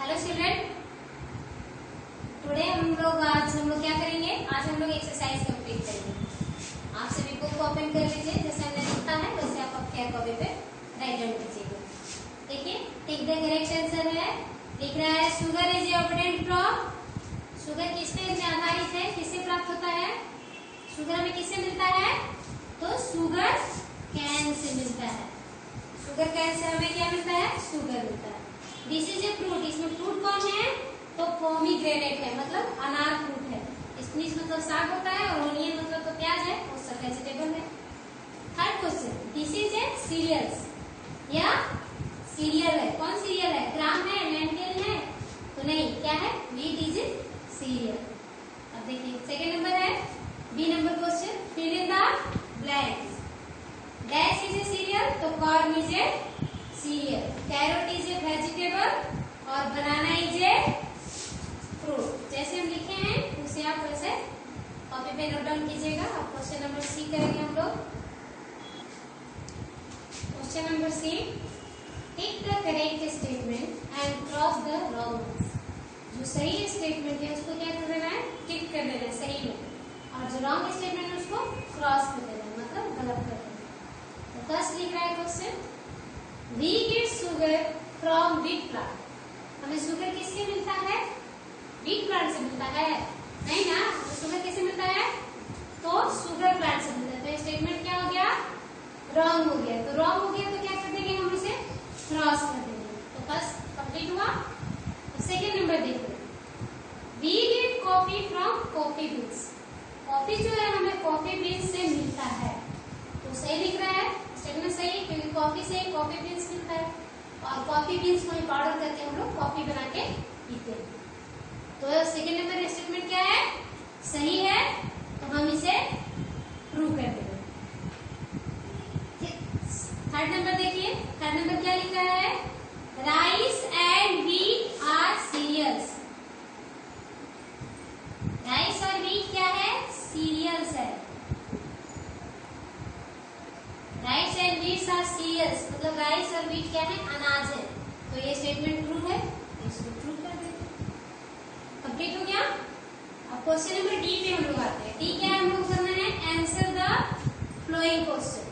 Hello children, today आज हम लोग क्या करेंगे? आज हम लोग एक्सरसाइज कंप्लीट करेंगे। आप सभी बुक ओपन कर लीजिए, जैसे हमने लिखा है वैसे आप अपने कॉपी पे राइट डाउन कीजिएगा। देखिए, टिक द करेक्ट आंसर है, लिख रहा है sugar is obtained from. Sugar किस पे आधारित है, किससे प्राप्त होता है? शुगर हमें किससे मिलता है? तो शुगर कैन से मिलता है। शुगर कैन से हमें क्या मिलता है? शुगर मिलता है। दिस इज ए फ्रूट, इसमें फ्रूट कौन है? तो पोमीग्रेनेट है, मतलब अनार फ्रूट है। स्पीनिश मतलब साग होता है और ओनियन मतलब तो प्याज है, वो सब वेजिटेबल है। Third question, this is a cereals, या सीरियल है। कौन सीरियल है? ग्राम है, लेंटिल है? तो नहीं, क्या है? Wheat is a cereal. अब देखिए सेकेंड नंबर है, B number question, fill in the blanks. Dash is a cereal, तो corn is a cereal, carrot is a vegetable और बनाना इज ए फ्रूट। जैसे हम लिखे हैं उसे आप वैसे कॉपी पे नोट डाउन कीजिएगा। अब क्वेश्चन नंबर सी करेंगे हम लोग। Question number C, tick the correct statement and cross the wrong ones. जो सही स्टेटमेंट है उसको क्या कर देना है? टिक कर देना है सही में, और जो रॉन्ग स्टेटमेंट है उसको क्रॉस कर देना है, मतलब गलत कर देना। तो फर्स्ट लिख रहा है question, we get sugar from wheat plant. हमें शुगर किससे मिलता है? व्हीट प्लांट से मिलता है, नहीं ना? तो शुगर किससे मिलता है? तो शुगर प्लांट से मिलता है। तो स्टेटमेंट क्या हो गया? रॉन्ग हो गया। तो रॉन्ग हो गया तो क्या कर देंगे हम इसे? क्रॉस कर देंगे। तो फर्स्ट कंप्लीट हुआ। तो सेकेंड नंबर देखो, we get coffee from coffee beans. Coffee जो है हमें कॉफी बीन्स से मिलता है, तो सही लिख रहा है, स्टेटमेंट सही है, क्योंकि कॉफी से कॉफी बीन्स मिलता है और कॉफी बीन्स को ही पाउडर करके हम लोग कॉफी बना के पीते हैं। तो सेकेंड नंबर स्टेटमेंट क्या है? सही है, तो हम इसे प्रूव कर देंगे। थर्ड नंबर देखिए, थर्ड नंबर क्या लिखा है? Rice and wheat are cereals. Rice और व्हीट क्या है? सीरियल्स है। Rice and wheats are cereals, मतलब राइस और व्हीट क्या है? अनाज है। तो ये स्टेटमेंट ट्रू है, इसको ट्रू कर देते। कंप्लीट हो गया। अब क्वेश्चन नंबर डी पे हम लोग आते हैं। डी क्या है? हम लोग करना है आंसर द फ्लोइंग क्वेश्चन।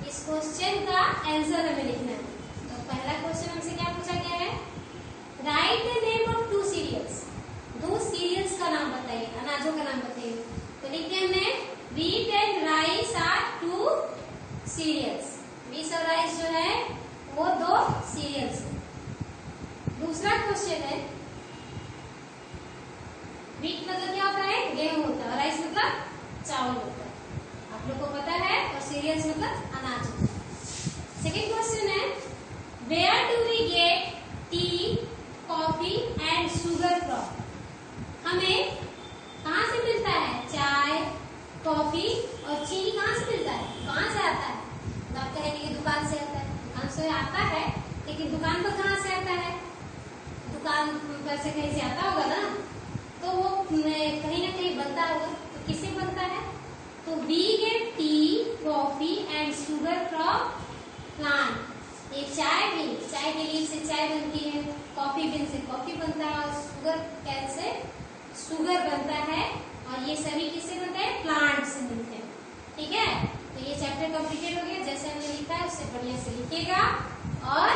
इस क्वेश्चन का आंसर हमें लिखना है। तो पहला क्वेश्चन हमसे क्या पूछा गया है? Write the name of two cereals. दो सीरियल्स का नाम बताइए, अनाजों का नाम बताइए। तो लिखते हैं हमने, wheat and rice are two cereals. Wheat और राइस जो है वो दो सीरियल्स है। दूसरा क्वेश्चन है, व्हीट मतलब क्या होता है? गेहूं होता है, और राइस मतलब चावल होता है, आप लोग को पता है, और सीरियल्स मतलब अनाज होता है। सेकेंड क्वेश्चन है, where do we get tea, coffee and sugar from. हमें कहाँ से मिलता है? चाय, कॉफी और चीनी कहाँ से मिलता है? कहाँ से आता है? तो आप कहेंगे कि दुकान से आता है। दुकान से आता है, लेकिन दुकान पर कहाँ से आता है? दुकान पर से कहीं से आता होगा ना, तो वो कहीं ना कहीं बनता होगा। तो किससे बनता है? तो we get tea, coffee and sugar from plant. ये चाय के लीफ से चाय बनती है, कॉफी बीन से कॉफी बनता है, और शुगर कैन से शुगर बनता है, और ये सभी किससे बनते हैं? प्लांट से मिलते हैं। ठीक है, तो ये चैप्टर कंप्लीटेड हो गया। जैसे हमने लिखा है उससे बढ़िया से लिखिएगा और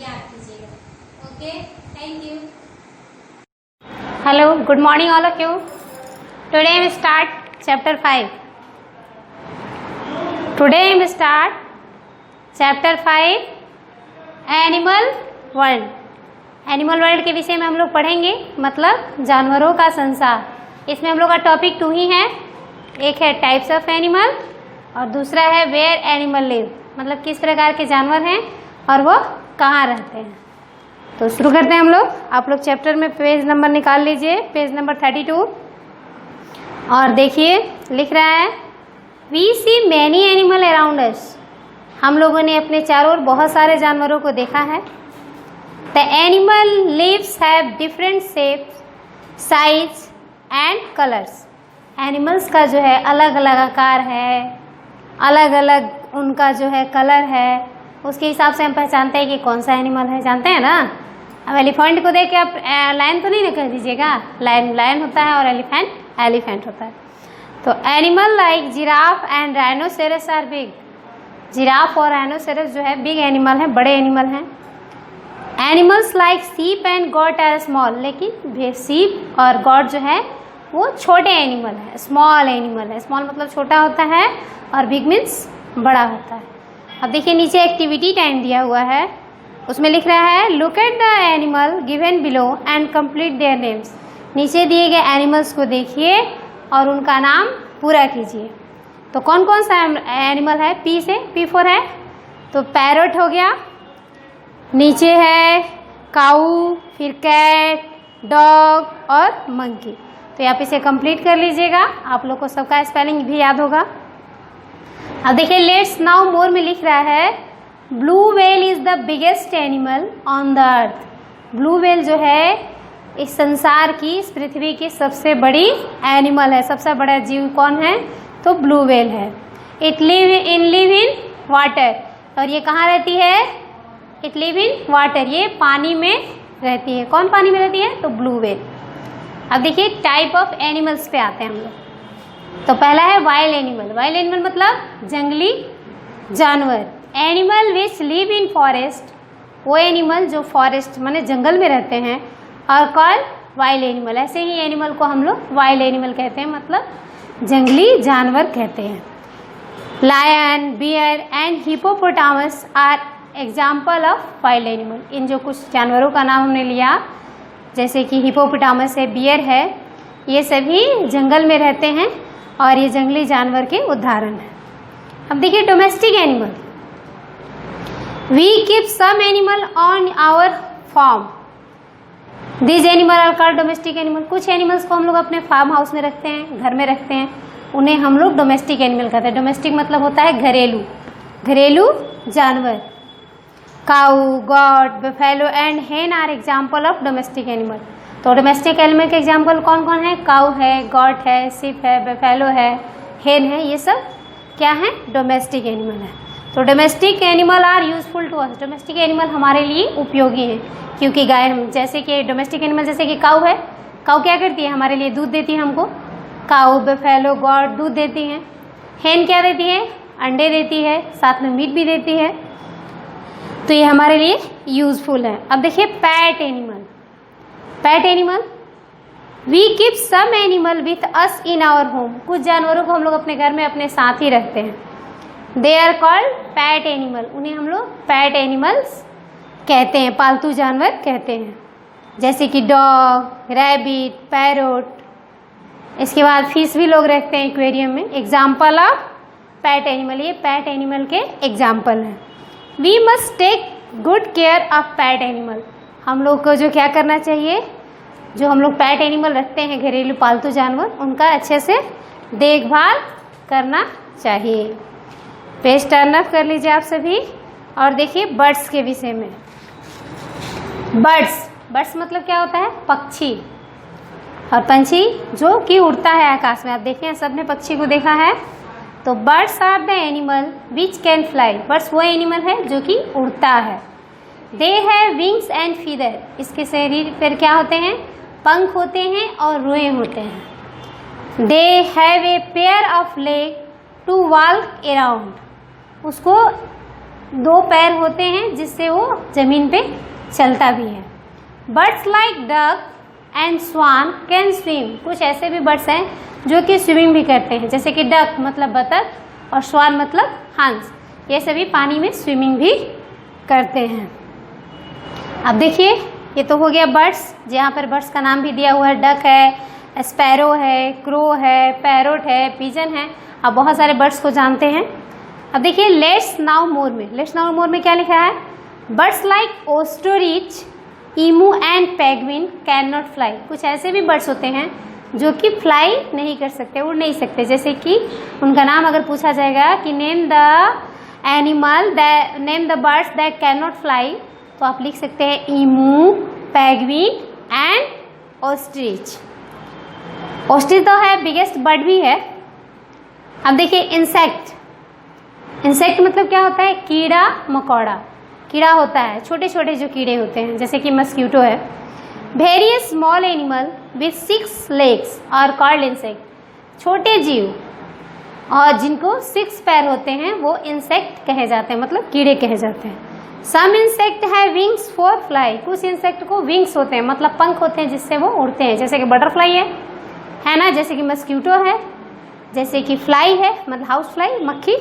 याद कीजिएगा। Okay, thank you. Hello, good morning all of you. Today we start chapter 5. Today we start chapter 5 Animal World. Animal world के विषय में हम लोग पढ़ेंगे, मतलब जानवरों का संसार। इसमें हम लोग का टॉपिक 2 ही है। एक है टाइप्स ऑफ एनिमल और दूसरा है वेयर एनिमल लिव, मतलब किस प्रकार के जानवर हैं और वो कहाँ रहते हैं। तो शुरू करते हैं हम लोग। आप लोग चैप्टर में पेज नंबर निकाल लीजिए, पेज नंबर 32, और देखिए लिख रहा है, we see many animal around us. हम लोगों ने अपने चारों ओर बहुत सारे जानवरों को देखा है। The animal leaves have different shapes, size and colours. Animals का जो है अलग अलग आकार है, अलग अलग उनका जो है कलर है, उसके हिसाब से हम पहचानते हैं कि कौन सा एनिमल है, जानते हैं ना। अब एलिफेंट को देख के आप लायन तो नहीं ना कह दीजिएगा, लायन लायन होता है और एलिफेंट एलिफेंट होता है। तो animal like giraffe and rhinoceros are big. Giraffe और राइनोसेरस जो है बिग एनिमल है, बड़े एनिमल हैं। Animals like sheep and goat are small, लेकिन सीप और गॉट जो है वो छोटे एनिमल है, स्मॉल एनिमल है। स्मॉल मतलब छोटा होता है और बिग मीन्स बड़ा होता है। अब देखिए नीचे एक्टिविटी टाइम दिया हुआ है, उसमें लिख रहा है look at the animal given below and complete their names. नीचे दिए गए एनिमल्स को देखिए और उनका नाम पूरा कीजिए। तो कौन कौन सा एनिमल है? पी से P4 है तो पैरोट हो गया, नीचे है काऊ, फिर कैट, डॉग और मंकी। तो आप इसे कंप्लीट कर लीजिएगा, आप लोग को सबका स्पेलिंग भी याद होगा। अब देखिए लेट्स नाउ मोर में लिख रहा है blue whale is the biggest animal on the earth. Blue whale जो है इस संसार की, इस पृथ्वी की सबसे बड़ी एनिमल है। सबसे बड़ा जीव कौन है? तो ब्लू व्हेल है। इट लिव इन वाटर, और ये कहाँ रहती है? इट लिव इन वाटर, ये पानी में रहती है। कौन पानी में रहती है? तो ब्लू व्हेल। अब देखिए टाइप ऑफ एनिमल्स पे आते हैं हम लोग। तो पहला है वाइल्ड एनिमल। वाइल्ड एनिमल मतलब जंगली जानवर। Animal which live in forest, वो एनिमल जो फॉरेस्ट माने जंगल में रहते हैं, और कॉल वाइल्ड एनिमल। ऐसे ही एनिमल को हम लोग वाइल्ड एनिमल कहते हैं, मतलब जंगली जानवर कहते हैं। Lion, bear and hippopotamus are example of wild animal. इन जो कुछ जानवरों का नाम हमने लिया, जैसे कि हिपोपोटामस है, बियर है, ये सभी जंगल में रहते हैं और ये जंगली जानवर के उदाहरण हैं। अब देखिए domestic animal. We keep some animal on our farm, this animal are called domestic animal. कुछ एनिमल्स को हम लोग अपने फार्म हाउस में रखते हैं, घर में रखते हैं, उन्हें हम लोग डोमेस्टिक एनिमल कहते हैं। डोमेस्टिक मतलब होता है घरेलू, घरेलू जानवर। Cow, goat, buffalo and hen are example of domestic animal. तो डोमेस्टिक एनिमल के एग्जाम्पल कौन कौन है? काऊ है, गॉट है, सिप है, बफेलो है, हेन है, ये सब क्या है? डोमेस्टिक एनिमल है। तो domestic animal are useful to us. Domestic animal हमारे लिए उपयोगी हैं, क्योंकि गाय, जैसे कि डोमेस्टिक एनिमल जैसे कि काऊ है, काऊ क्या करती है? हमारे लिए दूध देती है हमको। काऊ, बफेलो, गॉट दूध देती हैं। हेन क्या देती है? अंडे देती है, साथ में मीट भी देती है। तो ये हमारे लिए यूजफुल है। अब देखिए pet animal. Pet animal, we keep some animal with us in our home. कुछ जानवरों को हम लोग अपने घर में अपने साथ ही रखते हैं। They are called pet animal, उन्हें हम लोग पैट एनिमल्स कहते हैं, पालतू जानवर कहते हैं। जैसे कि डॉग, रैबिट, पैरोट। इसके बाद फिश भी लोग रखते हैं एक्वेरियम में। एग्जाम्पल ऑफ पैट एनिमल, ये पैट एनिमल के एग्जाम्पल हैं। We must take good care of pet animal. हम लोग को जो क्या करना चाहिए, जो हम लोग पैट एनिमल रखते हैं, घरेलू पालतू जानवर, उनका अच्छे से देखभाल करना चाहिए। पेज टर्न अप कर लीजिए आप सभी और देखिए बर्ड्स के विषय में। बर्ड्स, बर्ड्स मतलब क्या होता है? पक्षी और पंछी जो कि उड़ता है आकाश में। आप देखिए सबने पक्षी को देखा है। तो birds are the animal which can fly. Birds वो एनिमल है जो कि उड़ता है। They have wings and feather, इसके शरीर पर क्या होते हैं? पंख होते हैं और रुएं होते हैं। They have a pair of leg to walk around, उसको 2 पैर होते हैं जिससे वो जमीन पे चलता भी है। Birds like duck and swan can swim, कुछ ऐसे भी बर्ड्स हैं जो कि स्विमिंग भी करते हैं, जैसे कि डक मतलब बतख और स्वान मतलब हंस, ये सभी पानी में स्विमिंग भी करते हैं। अब देखिए ये तो हो गया बर्ड्स, जहाँ पर बर्ड्स का नाम भी दिया हुआ है। डक है, स्पैरो है, क्रो है, पैरोट है, पिजन है। आप बहुत सारे बर्ड्स को जानते हैं। अब देखिए लेट्स नाउ मोर में। लेट्स नाउ मोर में क्या लिखा है? Birds like ostrich, emu and penguin can not fly. कुछ ऐसे भी बर्ड्स होते हैं जो कि फ्लाई नहीं कर सकते, उड़ नहीं सकते। जैसे कि उनका नाम अगर पूछा जाएगा कि name the animal that, name the birds that can not fly, तो आप लिख सकते हैं ईमू, पेंगुइन एंड ऑस्ट्रिच। ऑस्ट्रिच तो है, बिगेस्ट बर्ड भी है। अब देखिए इंसेक्ट। इंसेक्ट मतलब क्या होता है? कीड़ा मकोड़ा। कीड़ा होता है, छोटे छोटे जो कीड़े होते हैं जैसे कि मस्क्यूटो है। Various small animal with 6 legs are called insect. छोटे जीव और जिनको 6 पैर होते हैं वो इंसेक्ट कहे जाते हैं, मतलब कीड़े कहे जाते हैं। सम इंसेक्ट है विंग्स फॉर फ्लाई। कुछ इंसेक्ट को विंग्स होते हैं, मतलब पंख होते हैं जिससे वो उड़ते हैं, जैसे कि बटरफ्लाई है ना, जैसे कि मस्क्यूटो है, जैसे कि फ्लाई है, मतलब हाउस फ्लाई, मक्खी,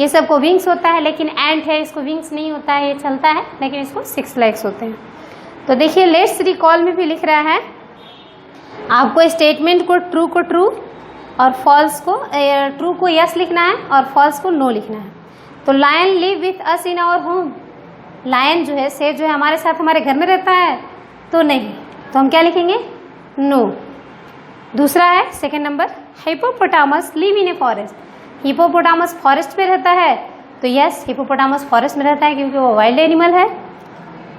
ये सब को विंग्स होता है। लेकिन एंट है, इसको विंग्स नहीं होता है, ये चलता है, लेकिन इसको 6 legs होते हैं। तो देखिए लेट्स रिकॉल में भी लिख रहा है, आपको स्टेटमेंट को ट्रू और फॉल्स को, ट्रू को यस लिखना है और फॉल्स को नो लिखना है। तो lion live with us in our home. Lion जो है, शेर जो है हमारे साथ हमारे घर में रहता है, तो नहीं, तो हम क्या लिखेंगे, नो। दूसरा है second number, hippopotamus live in a forest. Hippopotamus forest में रहता है, तो यस हिप्पोपोटामस फॉरेस्ट में रहता है क्योंकि वो वाइल्ड एनिमल है।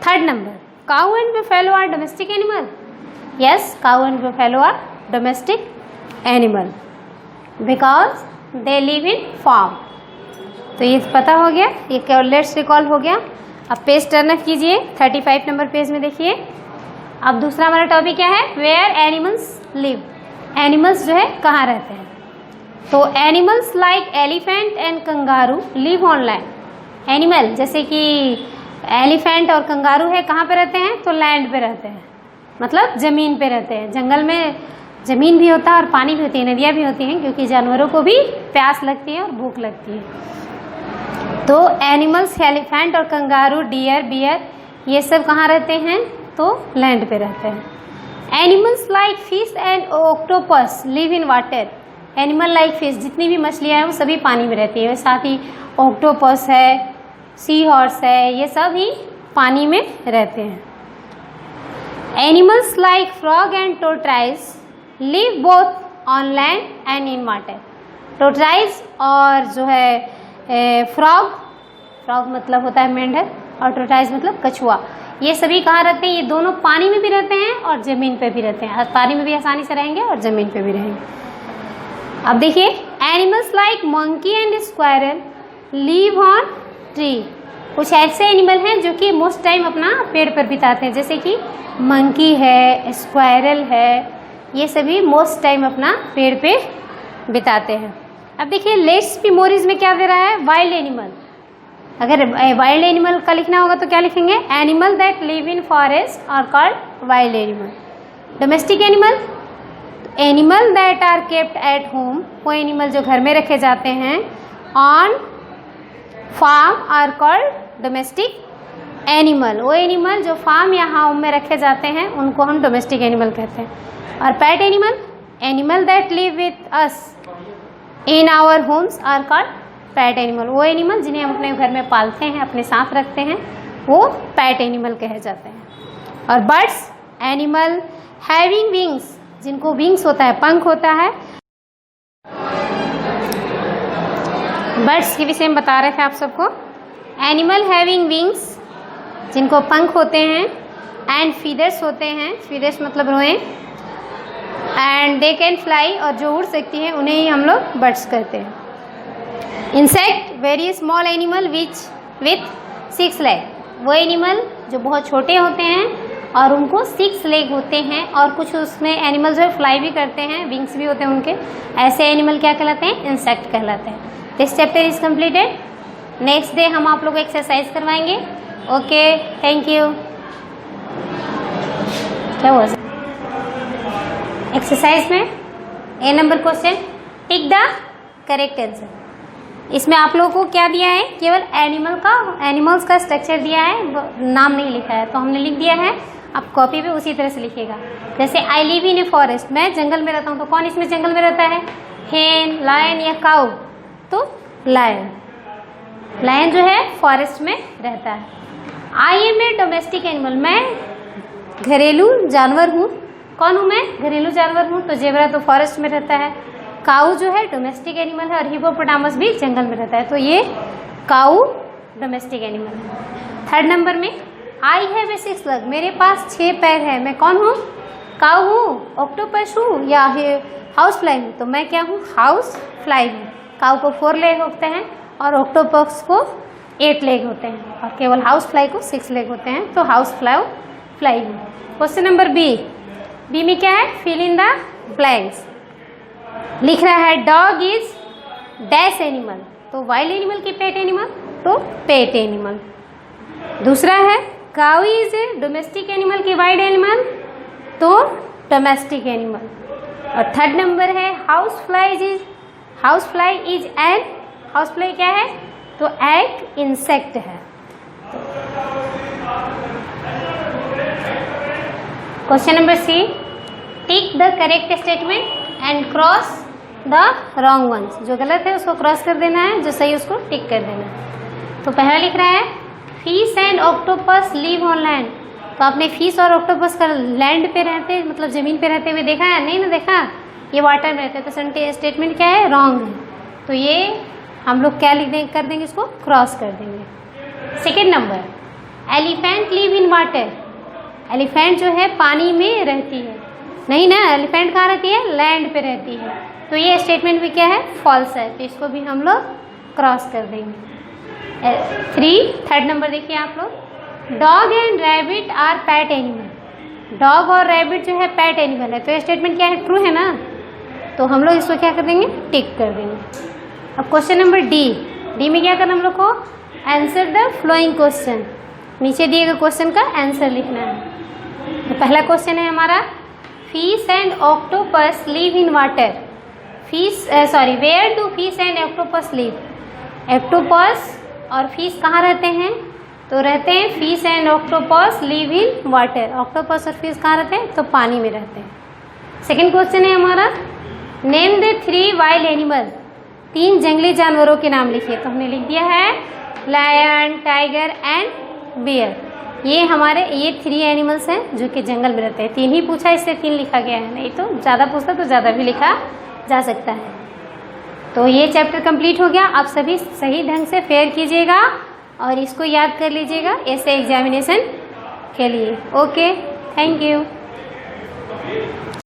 Third number, cow and buffalo are domestic animal. Yes, cow and buffalo are domestic animal because they live in farm. तो ये पता हो गया, ये लेट्स रिकॉल हो गया। अब पेज टर्न अप कीजिए, 35 नंबर पेज में देखिए। अब दूसरा हमारा टॉपिक क्या है, वेयर एनिमल्स लिव। एनिमल्स जो है कहाँ रहते हैं। तो animals like elephant and kangaroo live on land. Animal जैसे कि एलिफेंट और कंगारू है, कहाँ पे रहते हैं, तो लैंड पे रहते हैं, मतलब ज़मीन पे रहते हैं। जंगल में ज़मीन भी होता है और पानी भी होती है, नदियाँ भी होती हैं, क्योंकि जानवरों को भी प्यास लगती है और भूख लगती है। तो एनिमल्स एलिफेंट और कंगारू, डियर, बियर, ये सब कहाँ रहते हैं, तो लैंड पे रहते हैं। Animals like fish and octopus live in water. Animal like fish, जितनी भी मछलियाँ हैं वो सभी पानी में रहती है। साथ ही ऑक्टोपस है, सी हॉर्स है, ये सब ही पानी में रहते हैं। Animals like frog and tortoise live both on land and in water. Tortoise और जो है फ्रॉग मतलब होता है मेंढक, और टोर्टॉइस मतलब कछुआ, ये सभी कहाँ रहते हैं, ये दोनों पानी में भी रहते हैं और ज़मीन पे भी रहते हैं। पानी में भी आसानी से रहेंगे और ज़मीन पे भी रहेंगे। अब देखिए, animals like monkey and squirrel live on tree. कुछ ऐसे एनिमल हैं जो कि मोस्ट टाइम अपना पेड़ पर बिताते हैं, जैसे कि मंकी है, स्क्वायरल है, ये सभी मोस्ट टाइम अपना पेड़ पे बिताते हैं। अब देखिए लेट्स बी मोर में क्या दे रहा है, वाइल्ड एनिमल। अगर वाइल्ड एनिमल का लिखना होगा तो क्या लिखेंगे, animal that live in forest are called wild animal. Domestic animal, animal that are kept at home, वो एनिमल जो घर में रखे जाते हैं। On farm are called domestic animal, वो एनिमल जो फार्म या होम में रखे जाते हैं उनको हम डोमेस्टिक एनिमल कहते हैं। और pet animal, animal that live with us in our homes are called pet animal. वो एनिमल जिन्हें हम अपने घर में पालते हैं, अपने साथ रखते हैं, वो पैट एनिमल कहे जाते हैं। और बर्ड्स, एनिमल हैविंग विंग्स, जिनको विंग्स होता है, पंख होता है। बर्ड्स के विषय में बता रहे थे आप सबको। एनिमल हैविंग विंग्स, जिनको पंख होते हैं, एंड फीदर्स होते हैं, फीदर्स मतलब रोएं, एंड दे कैन फ्लाई, और जो उड़ सकती हैं उन्हें ही हम लोग बर्ड्स कहते हैं। Insect, very small animal with 6 legs, वो एनिमल जो बहुत छोटे होते हैं और उनको 6 legs होते हैं, और कुछ उसमें एनिमल जो फ्लाई भी करते हैं, विंग्स भी होते हैं उनके, ऐसे एनिमल क्या कहलाते हैं, इंसेक्ट कहलाते हैं। This chapter is completed. Next day हम आप लोग को एक्सरसाइज करवाएंगे। Okay, thank you. क्या हुआ एक्सरसाइज में A number question, tick the correct answer. इसमें आप लोगों को क्या दिया है, केवल एनिमल्स का स्ट्रक्चर दिया है, नाम नहीं लिखा है, तो हमने लिख दिया है। आप कॉपी पे उसी तरह से लिखिएगा। जैसे I live in a forest, मैं जंगल में रहता हूँ, तो कौन इसमें जंगल में रहता है, हेन, लायन या काऊ, तो लायन। लायन जो है फॉरेस्ट में रहता है। I am a domestic animal, मैं घरेलू जानवर हूँ। कौन हूँ मैं, घरेलू जानवर हूँ। तो जेबरा तो फॉरेस्ट में रहता है, काऊ जो है डोमेस्टिक एनिमल है, और हिप्पोपोटामस भी जंगल में रहता है, तो ये काऊ डोमेस्टिक एनिमल है। थर्ड नंबर में, आई हैव ए 6 legs, मेरे पास 6 पैर है। मैं कौन हूँ, काऊ हूँ, ऑक्टोपस हूँ, या हाउस फ्लाई हूँ। तो मैं क्या हूँ, हाउस फ्लाई हूँ। काऊ को 4 legs होते हैं और ऑक्टोपस को 8 लेग होते हैं और केवल हाउस फ्लाई को 6 लेग होते हैं, तो हाउस फ्लाई है। क्वेश्चन नंबर बी में क्या है, फिल इन द ब्लैंक्स। लिख रहा है डॉग इज डैश एनिमल, तो वाइल्ड एनिमल की पेट एनिमल, तो पेट एनिमल। दूसरा है cow is a domestic animal की वाइल्ड एनिमल, तो डोमेस्टिक एनिमल। और थर्ड नंबर है house fly is an, house fly क्या है, तो एक इंसेक्ट है। Question number C, tick the correct statement and cross the wrong ones. जो गलत है उसको क्रॉस कर देना है, जो सही उसको टिक कर देना है। तो पहला लिख रहा है fish and octopus live on land. तो आपने फिश और ऑक्टोपस का लैंड पे रहते, मतलब जमीन पे रहते हुए देखा है? नहीं ना देखा, ये वाटर में रहते हैं, तो स्टेटमेंट क्या है, रॉन्ग है। तो ये हम लोग क्या लिख देंगे, कर देंगे, इसको क्रॉस कर देंगे। Second number, elephant live in water. Elephant जो है पानी में रहती है, नहीं ना, एलिफेंट कहाँ रहती है, लैंड पे रहती है, तो ये स्टेटमेंट भी क्या है, फॉल्स है, तो इसको भी हम लोग क्रॉस कर देंगे। थर्ड नंबर देखिए आप लोग, dog and rabbit are pet animal. Dog और रैबिट जो है पैट एनिमल है, तो ये स्टेटमेंट क्या है, ट्रू है ना, तो हम लोग इसको क्या कर देंगे, टिक कर देंगे। अब क्वेश्चन नंबर डी में क्या करना हम लोग को, आंसर द फ्लोइंग क्वेश्चन। नीचे दिए गए क्वेश्चन का आंसर लिखना है। तो पहला क्वेश्चन है हमारा, fish and octopus live in water. Where do fish and octopus live. Octopus और फिश कहाँ रहते हैं, तो रहते हैं, fish and octopus live in water. Octopus और फिश कहाँ रहते हैं, तो पानी में रहते हैं। सेकेंड क्वेश्चन है हमारा, नेम द 3 वाइल्ड एनिमल। 3 जंगली जानवरों के नाम लिखिए। तो हमने लिख दिया है लायन, टाइगर एंड बियर। ये 3 एनिमल्स हैं जो कि जंगल में रहते हैं। 3 ही पूछा, इससे 3 लिखा गया है, नहीं तो ज़्यादा पूछता तो ज़्यादा भी लिखा जा सकता है। तो ये चैप्टर कंप्लीट हो गया। आप सभी सही ढंग से फेयर कीजिएगा और इसको याद कर लीजिएगा ऐसे एग्जामिनेशन के लिए। Okay, thank you.